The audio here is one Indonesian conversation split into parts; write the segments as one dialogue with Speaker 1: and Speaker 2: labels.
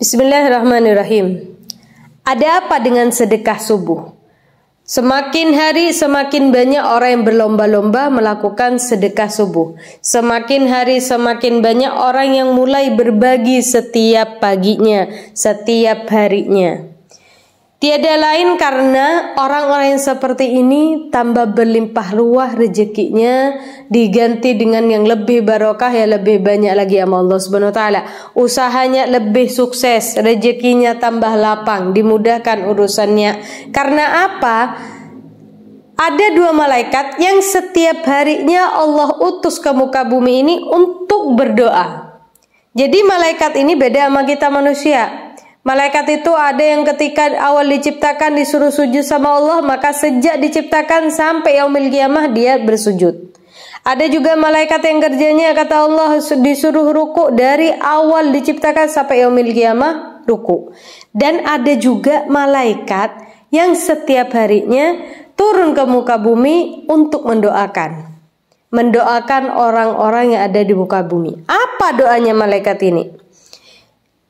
Speaker 1: Bismillahirrahmanirrahim. Ada apa dengan sedekah subuh? Semakin hari semakin banyak orang yang berlomba-lomba melakukan sedekah subuh. Semakin hari semakin banyak orang yang mulai berbagi setiap paginya, setiap harinya. Tiada lain karena orang-orang yang seperti ini tambah berlimpah ruah rezekinya, diganti dengan yang lebih barokah, ya lebih banyak lagi sama Allah Subhanahu wa taala. Usahanya lebih sukses, rezekinya tambah lapang, dimudahkan urusannya. Karena apa? Ada dua malaikat yang setiap harinya Allah utus ke muka bumi ini untuk berdoa. Jadi malaikat ini beda sama kita manusia. Malaikat itu ada yang ketika awal diciptakan disuruh sujud sama Allah, maka sejak diciptakan sampai yaumil qiyamah dia bersujud. Ada juga malaikat yang kerjanya kata Allah disuruh ruku dari awal diciptakan sampai yaumil qiyamah ruku. Dan ada juga malaikat yang setiap harinya turun ke muka bumi untuk mendoakan orang-orang yang ada di muka bumi. Apa doanya malaikat ini?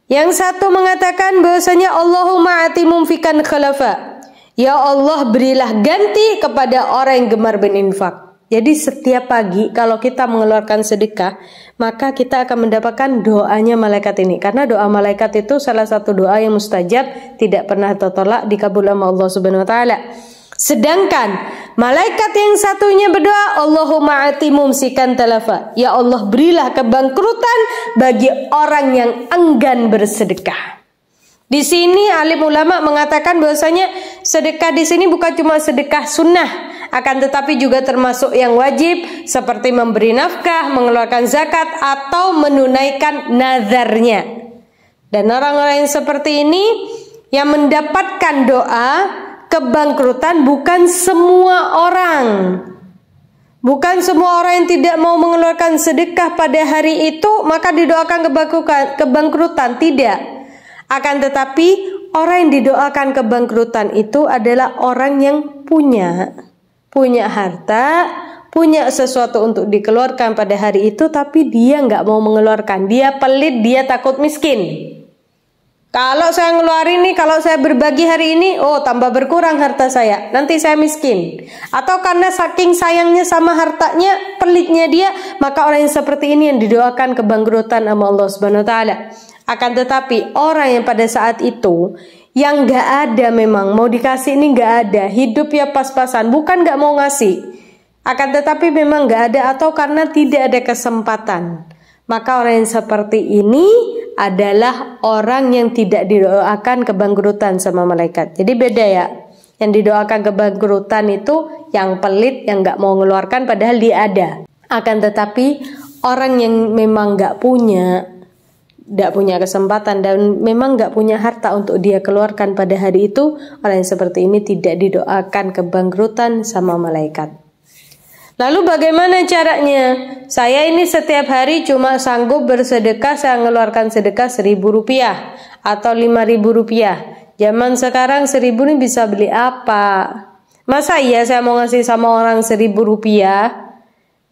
Speaker 1: Yang satu mengatakan bahwasanya Allahumma ati mumfikan khalafa. Ya Allah, berilah ganti kepada orang yang gemar berinfak. Jadi setiap pagi kalau kita mengeluarkan sedekah, maka kita akan mendapatkan doanya malaikat ini. Karena doa malaikat itu salah satu doa yang mustajab, tidak pernah tertolak, dikabul sama Allah Subhanahu wa taala. Sedangkan malaikat yang satunya berdoa, Allahumma ati mumsikan talafa. Ya Allah, berilah kebangkrutan bagi orang yang enggan bersedekah. Di sini alim ulama mengatakan bahwasanya sedekah di sini bukan cuma sedekah sunnah, akan tetapi juga termasuk yang wajib seperti memberi nafkah, mengeluarkan zakat atau menunaikan nazarnya. Dan orang-orang yang seperti ini yang mendapatkan doa kebangkrutan bukan semua orang. Bukan semua orang yang tidak mau mengeluarkan sedekah pada hari itu maka didoakan kebangkrutan, tidak. Akan tetapi orang yang didoakan kebangkrutan itu adalah orang yang punya harta, punya sesuatu untuk dikeluarkan pada hari itu tapi dia nggak mau mengeluarkan. Dia pelit, dia takut miskin. Kalau saya ngeluarin nih, kalau saya berbagi hari ini, oh tambah berkurang harta saya, nanti saya miskin. Atau karena saking sayangnya sama hartanya, pelitnya dia, maka orang yang seperti ini yang didoakan kebangkrutan sama Allah Subhanahu wa taala. Akan tetapi orang yang pada saat itu yang nggak ada, memang mau dikasih ini nggak ada, hidup ya pas-pasan, bukan nggak mau ngasih, akan tetapi memang nggak ada atau karena tidak ada kesempatan, maka orang yang seperti ini adalah orang yang tidak didoakan kebangkrutan sama malaikat. Jadi beda ya. Yang didoakan kebangkrutan itu yang pelit, yang nggak mau mengeluarkan padahal dia ada. Akan tetapi orang yang memang nggak punya kesempatan dan memang nggak punya harta untuk dia keluarkan pada hari itu, orang yang seperti ini tidak didoakan kebangkrutan sama malaikat. Lalu bagaimana caranya? Saya ini setiap hari cuma sanggup bersedekah, saya mengeluarkan sedekah 1.000 rupiah atau 5.000 rupiah. Zaman sekarang 1.000 ini bisa beli apa? Masa iya saya mau ngasih sama orang 1.000 rupiah?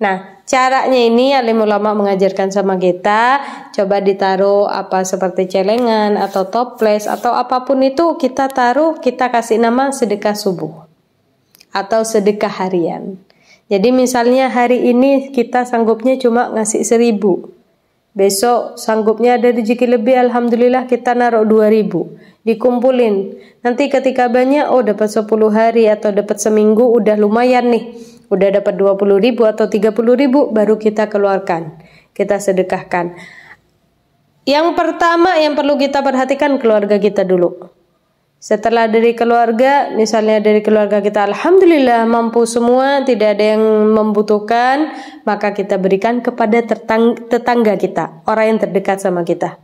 Speaker 1: Nah, caranya ini alim ulama mengajarkan sama kita, coba ditaruh apa seperti celengan atau toples atau apapun itu kita taruh, kita kasih nama sedekah subuh atau sedekah harian. Jadi misalnya hari ini kita sanggupnya cuma ngasih 1.000, besok sanggupnya ada rezeki lebih, alhamdulillah kita naruh 2.000, dikumpulin. Nanti ketika banyak, oh dapat 10 hari atau dapat seminggu, udah lumayan nih, udah dapat 20.000 atau 30.000, baru kita keluarkan, kita sedekahkan. Yang pertama yang perlu kita perhatikan keluarga kita dulu. Setelah dari keluarga, misalnya dari keluarga kita alhamdulillah mampu semua, tidak ada yang membutuhkan, maka kita berikan kepada tetangga kita, orang yang terdekat sama kita.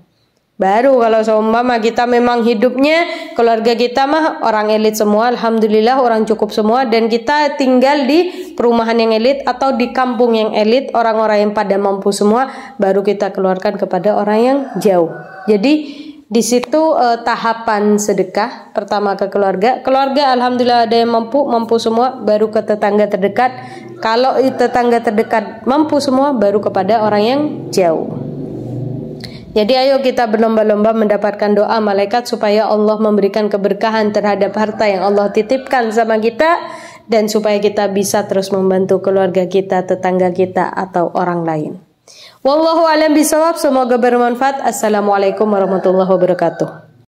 Speaker 1: Baru kalau seumpama kita memang hidupnya, keluarga kita mah orang elit semua, alhamdulillah orang cukup semua, dan kita tinggal di perumahan yang elit atau di kampung yang elit, orang-orang yang pada mampu semua, baru kita keluarkan kepada orang yang jauh. Jadi di situ tahapan sedekah pertama ke keluarga alhamdulillah ada yang mampu semua, baru ke tetangga terdekat. Kalau tetangga terdekat mampu semua, baru kepada orang yang jauh. Jadi ayo kita berlomba-lomba mendapatkan doa malaikat supaya Allah memberikan keberkahan terhadap harta yang Allah titipkan sama kita, dan supaya kita bisa terus membantu keluarga kita, tetangga kita, atau orang lain. Wallahu a'lam bishawab. Semoga bermanfaat. Assalamualaikum warahmatullahi wabarakatuh.